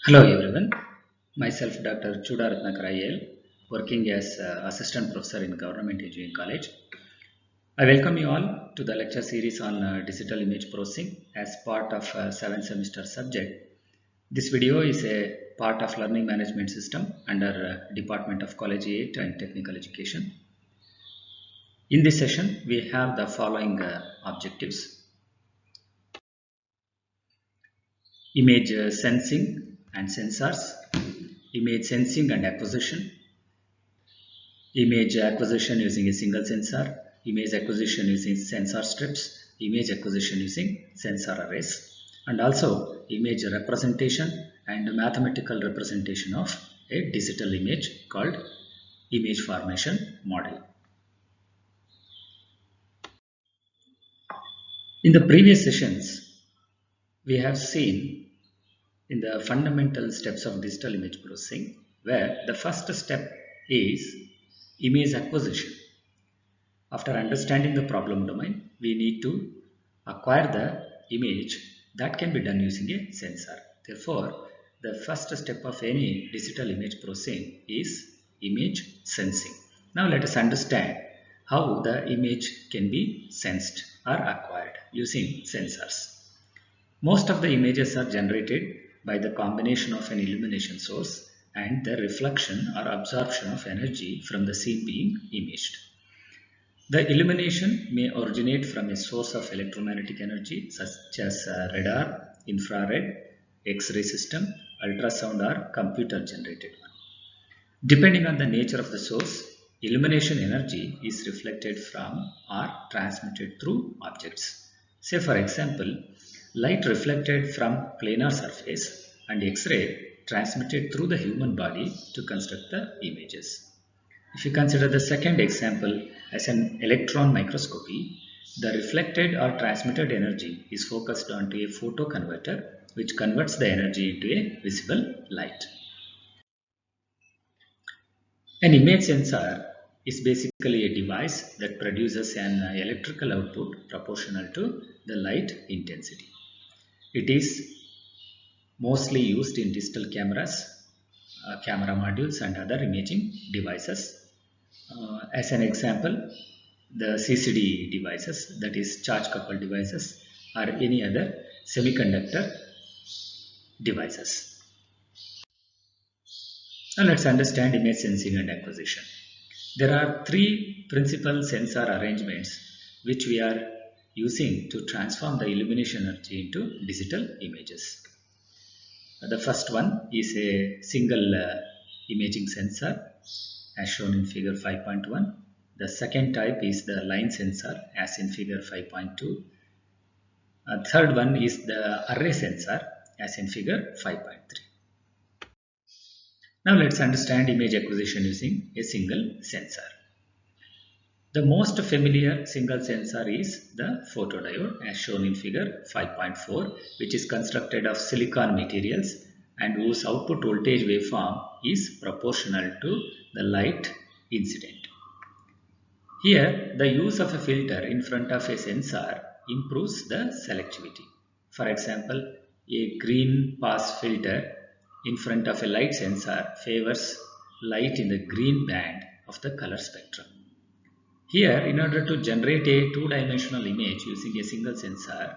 Hello everyone, myself Dr. Chudaratnakar IL, working as Assistant Professor in Government Engineering College. I welcome you all to the lecture series on digital image processing as part of a 7th semester subject. This video is a part of Learning Management System under Department of Collegiate and Technical Education. In this session, we have the following objectives: image sensing and sensors, image sensing and acquisition, image acquisition using a single sensor, image acquisition using sensor strips, image acquisition using sensor arrays, and also image representation and mathematical representation of a digital image called image formation model. In the previous sessions, we have seen in the fundamental steps of digital image processing, where the first step is image acquisition. After understanding the problem domain, we need to acquire the image that can be done using a sensor. Therefore, the first step of any digital image processing is image sensing. Now let us understand how the image can be sensed or acquired using sensors. Most of the images are generated by the combination of an illumination source and the reflection or absorption of energy from the scene being imaged. The illumination may originate from a source of electromagnetic energy such as radar, infrared, X-ray system, ultrasound or computer generated one. Depending on the nature of the source, illumination energy is reflected from or transmitted through objects. Say for example, light reflected from planar surface and X-ray transmitted through the human body to construct the images. If you consider the second example as an electron microscopy, the reflected or transmitted energy is focused onto a photoconverter which converts the energy into a visible light. An image sensor is basically a device that produces an electrical output proportional to the light intensity. It is mostly used in digital cameras, camera modules and other imaging devices. As an example, the CCD devices, that is charge coupled devices, or any other semiconductor devices. Now let's understand image sensing and acquisition. There are three principal sensor arrangements which we are using to transform the illumination energy into digital images. The first one is a single imaging sensor as shown in figure 5.1. The second type is the line sensor as in figure 5.2. Third one is the array sensor as in figure 5.3. Now let's understand image acquisition using a single sensor. The most familiar single sensor is the photodiode as shown in figure 5.4, which is constructed of silicon materials and whose output voltage waveform is proportional to the light incident. Here, the use of a filter in front of a sensor improves the selectivity. For example, a green pass filter in front of a light sensor favors light in the green band of the color spectrum. Here, in order to generate a two-dimensional image using a single sensor,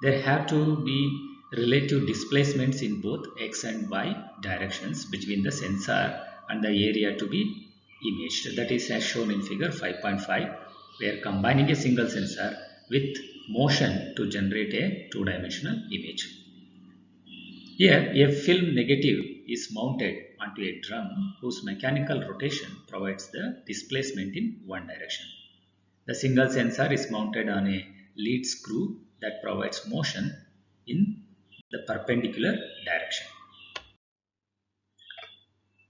there have to be relative displacements in both x and y directions between the sensor and the area to be imaged. That is as shown in figure 5.5. We are combining a single sensor with motion to generate a two-dimensional image. Here, a film negative is mounted onto a drum whose mechanical rotation provides the displacement in one direction. The single sensor is mounted on a lead screw that provides motion in the perpendicular direction.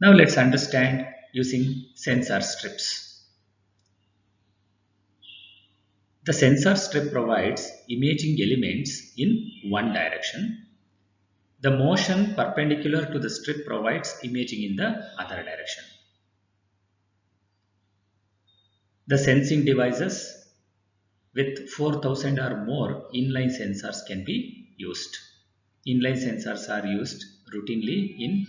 Now let's understand using sensor strips. The sensor strip provides imaging elements in one direction. The motion perpendicular to the strip provides imaging in the other direction. The sensing devices with 4000 or more inline sensors can be used. Inline sensors are used routinely in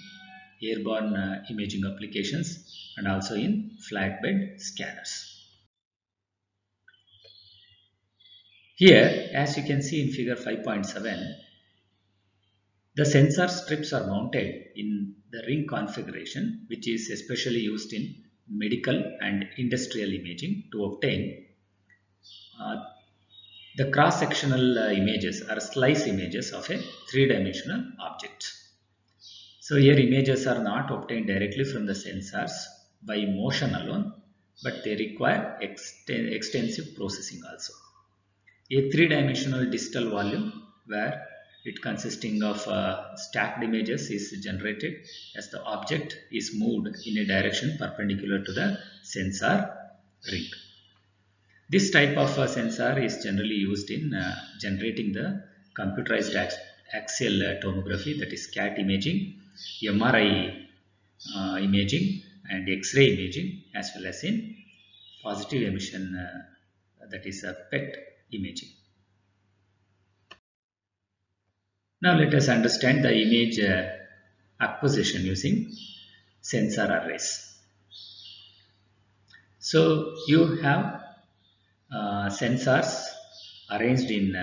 airborne imaging applications and also in flatbed scanners. Here, as you can see in figure 5.7, the sensor strips are mounted in the ring configuration, which is especially used in medical and industrial imaging to obtain uh, the cross-sectional images or slice images of a three-dimensional object. So here images are not obtained directly from the sensors by motion alone, but they require extensive processing also. A three-dimensional digital volume where it consisting of stacked images is generated as the object is moved in a direction perpendicular to the sensor ring. This type of sensor is generally used in generating the computerized axial tomography, that is CAT imaging, MRI imaging and X-ray imaging, as well as in positive emission, that is PET imaging. Now let us understand the image acquisition using sensor arrays. So you have sensors arranged in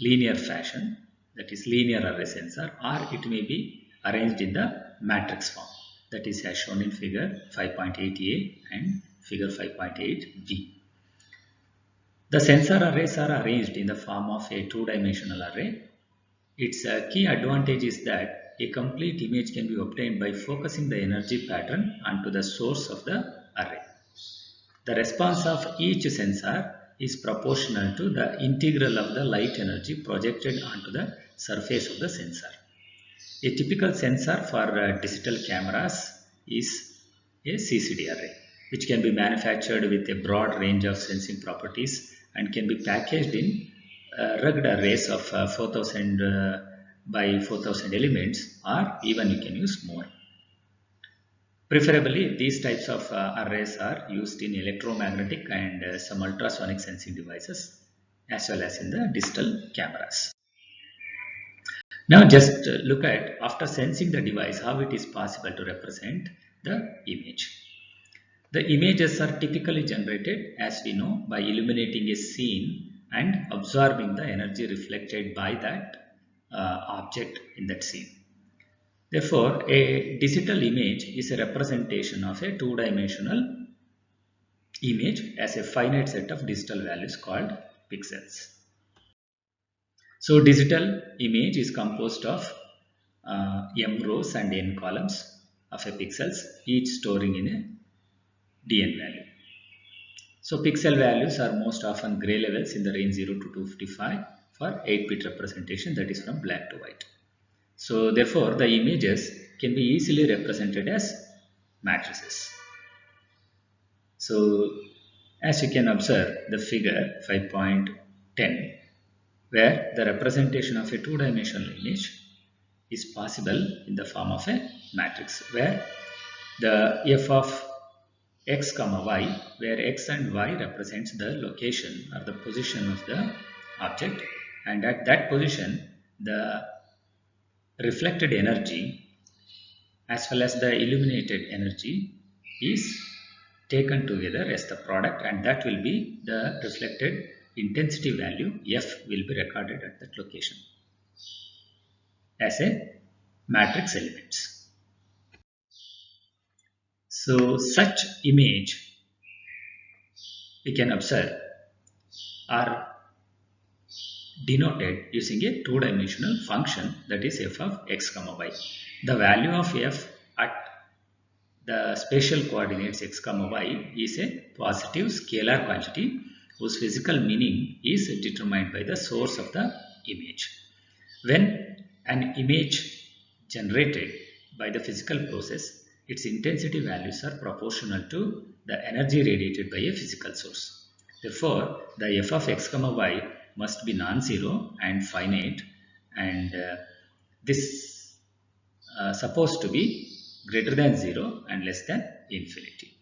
linear fashion, that is linear array sensor, or it may be arranged in the matrix form, that is as shown in figure 5.8a and figure 5.8b. The sensor arrays are arranged in the form of a two-dimensional array. Its key advantage is that a complete image can be obtained by focusing the energy pattern onto the source of the array. The response of each sensor is proportional to the integral of the light energy projected onto the surface of the sensor. A typical sensor for digital cameras is a CCD array, which can be manufactured with a broad range of sensing properties and can be packaged in rugged arrays of 4000 by 4000 elements, or even you can use more. Preferably, these types of arrays are used in electromagnetic and some ultrasonic sensing devices, as well as in the digital cameras. Now just look at, after sensing the device, how it is possible to represent the image. The images are typically generated, as we know, by illuminating a scene and absorbing the energy reflected by that object in that scene. Therefore, a digital image is a representation of a two-dimensional image as a finite set of digital values called pixels. So, digital image is composed of m rows and n columns of a pixels, each storing in a dn value. So pixel values are most often gray levels in the range 0 to 255 for 8-bit representation, that is from black to white. So therefore the images can be easily represented as matrices. So as you can observe the figure 5.10, where the representation of a two-dimensional image is possible in the form of a matrix, where the f of x comma y, where x and y represents the location or the position of the object, and at that position the reflected energy as well as the illuminated energy is taken together as the product, and that will be the reflected intensity value f will be recorded at that location as a matrix elements. So such image we can observe are denoted using a two-dimensional function, that is f of x comma y. The value of f at the spatial coordinates x comma y is a positive scalar quantity whose physical meaning is determined by the source of the image. When an image generated by the physical process, its intensity values are proportional to the energy radiated by a physical source. Therefore, the f of x comma y must be non-zero and finite, and this supposed to be greater than 0 and less than infinity.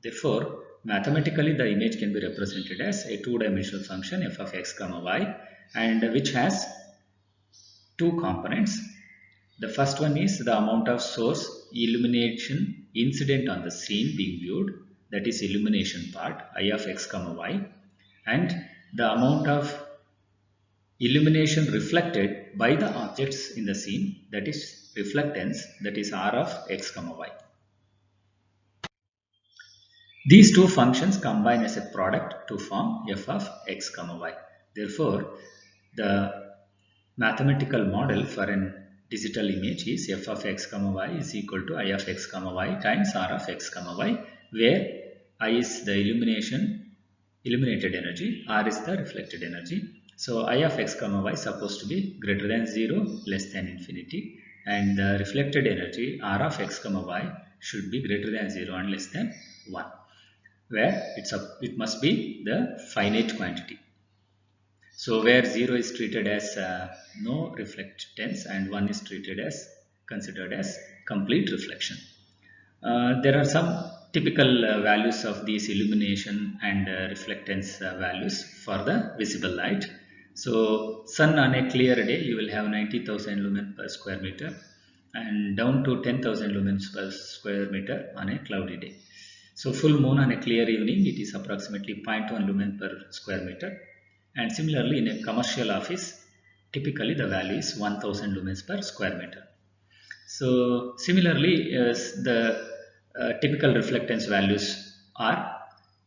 Therefore, mathematically the image can be represented as a two-dimensional function f of x comma y, and which has two components. The first one is the amount of source illumination incident on the scene being viewed, that is illumination part, I of x comma y, and the amount of illumination reflected by the objects in the scene, that is reflectance, that is r of x comma y. These two functions combine as a product to form f of x comma y. Therefore, the mathematical model for an digital image is f of x comma y is equal to I of x comma y times r of x comma y, where I is the illuminated energy, r is the reflected energy. So I of x comma y is supposed to be greater than 0, less than infinity, and the reflected energy r of x comma y should be greater than 0 and less than 1, where it must be the finite quantity. So where 0 is treated as no reflectance and 1 is treated as considered as complete reflection. There are some typical values of these illumination and reflectance values for the visible light. So sun on a clear day you will have 90,000 lumen per square meter, and down to 10,000 lumens per square meter on a cloudy day. So full moon on a clear evening it is approximately 0.1 lumen per square meter, and similarly in a commercial office typically the value is 1000 lumens per square meter. So similarly the typical reflectance values are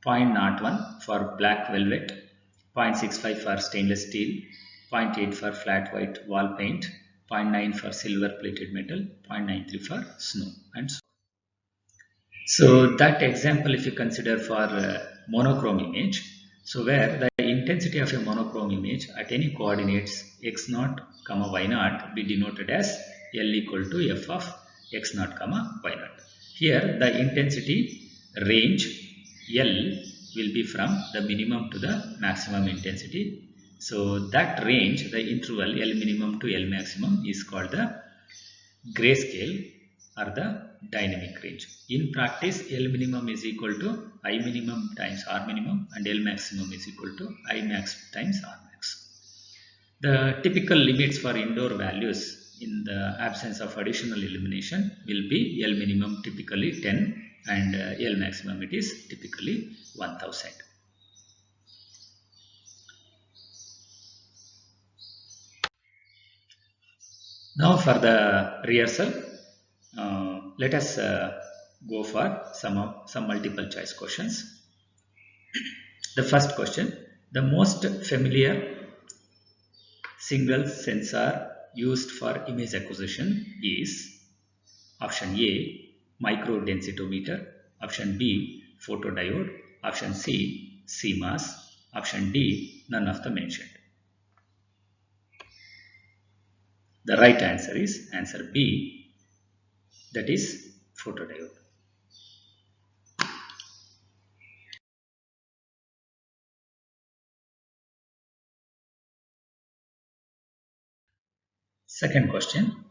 0.01 for black velvet, 0.65 for stainless steel, 0.8 for flat white wall paint, 0.9 for silver plated metal, 0.93 for snow, and so on. So that example if you consider for monochrome image, so where the intensity of a monochrome image at any coordinates x0, y0 be denoted as L equal to f of x0, y0. Here the intensity range L will be from the minimum to the maximum intensity. So that range, the interval L minimum to L maximum, is called the grayscale or the dynamic range. In practice, L minimum is equal to I minimum times R minimum, and L maximum is equal to I max times R max. The typical limits for indoor values in the absence of additional illumination will be L minimum typically 10 and L maximum it is typically 1000. Now for the rehearsal, let us go for some multiple choice questions. The first question, the most familiar single sensor used for image acquisition is option A, microdensitometer, option B, photodiode, option C, CMOS, option D, none of the mentioned. The right answer is answer B, that is photodiode. Second question,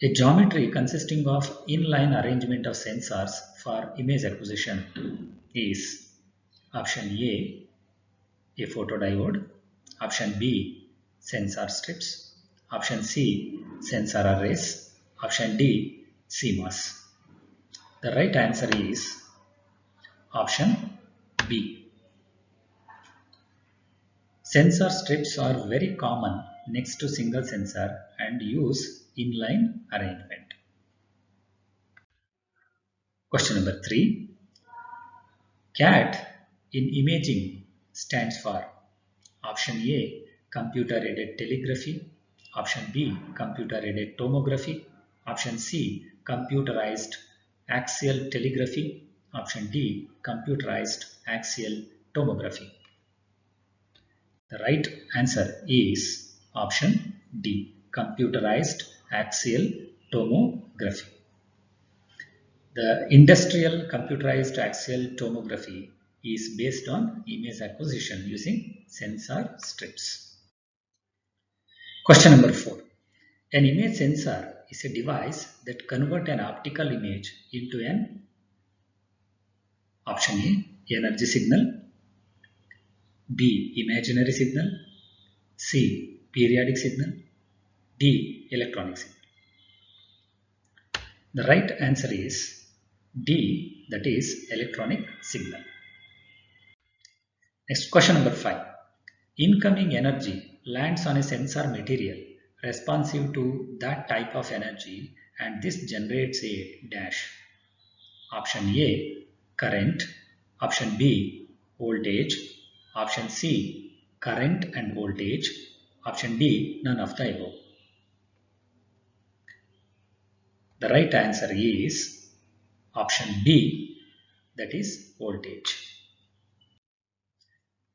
a geometry consisting of inline arrangement of sensors for image acquisition is option A photodiode, option B, sensor strips, option C, sensor arrays, option D, CMOS. The right answer is option B. Sensor strips are very common next to single sensor and use inline arrangement. Question number 3. CAT in imaging stands for option A, computer aided telegraphy, option B, computer aided tomography, option C, computerized axial telegraphy, option D, computerized axial tomography. The right answer is option D, computerized axial tomography. The industrial computerized axial tomography is based on image acquisition using sensor strips. Question number 4. An image sensor is a device that converts an optical image into an option A, energy signal, B, imaginary signal, C, periodic signal, D, electronic signal. The right answer is D, that is electronic signal. Next, question number 5. Incoming energy lands on a sensor material responsive to that type of energy, and this generates a dash. Option A, current. Option B, voltage. Option C, current and voltage. Option D, none of the above. The right answer is option B, that is voltage.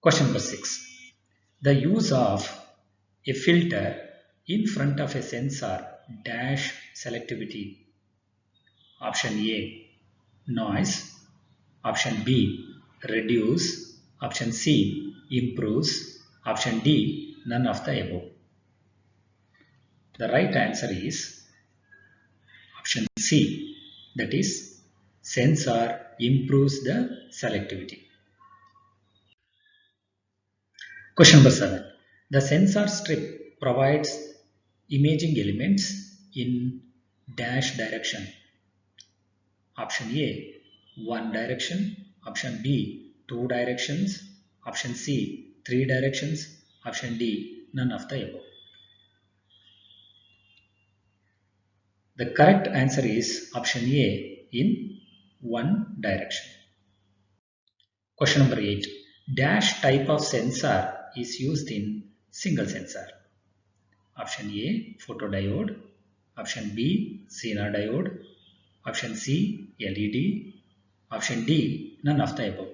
Question number 6. The use of a filter in front of a sensor dash selectivity. Option A, noise. Option B, reduce. Option C, improves. Option D, none of the above. The right answer is option C, that is sensor improves the selectivity. Question number 7. The sensor strip provides imaging elements in dash direction. Option A, one direction. Option B, two directions. Option C, three directions. Option D, none of the above. The correct answer is option A, in one direction. Question number 8. Dash type of sensor is used in single sensor. Option A, photodiode. Option B, Zener diode. Option C, LED. Option D, none of the above.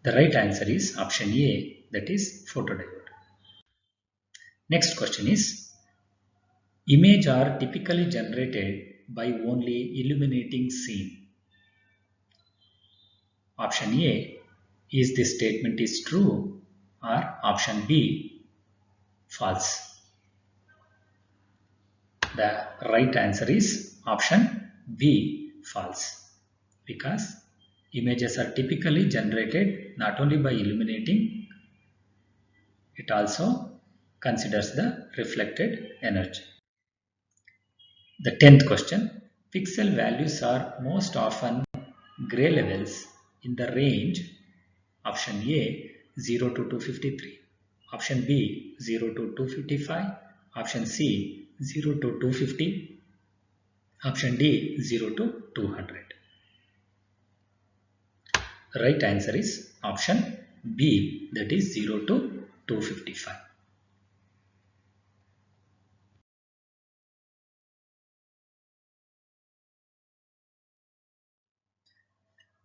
The right answer is option A, that is photodiode. Next question is, images are typically generated by only illuminating scene. Option A, is this statement is true, or option B, false. The right answer is option B, false, because images are typically generated not only by illuminating, it also considers the reflected energy. The 10th question, pixel values are most often gray levels in the range option A 0 to 253, option B 0 to 255, option C 0 to 250, option D 0 to 200. The right answer is option B, that is 0 to 255.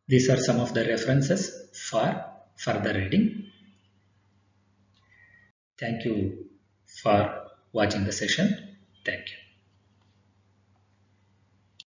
These are some of the references for further reading. Thank you for watching the session. Thank you.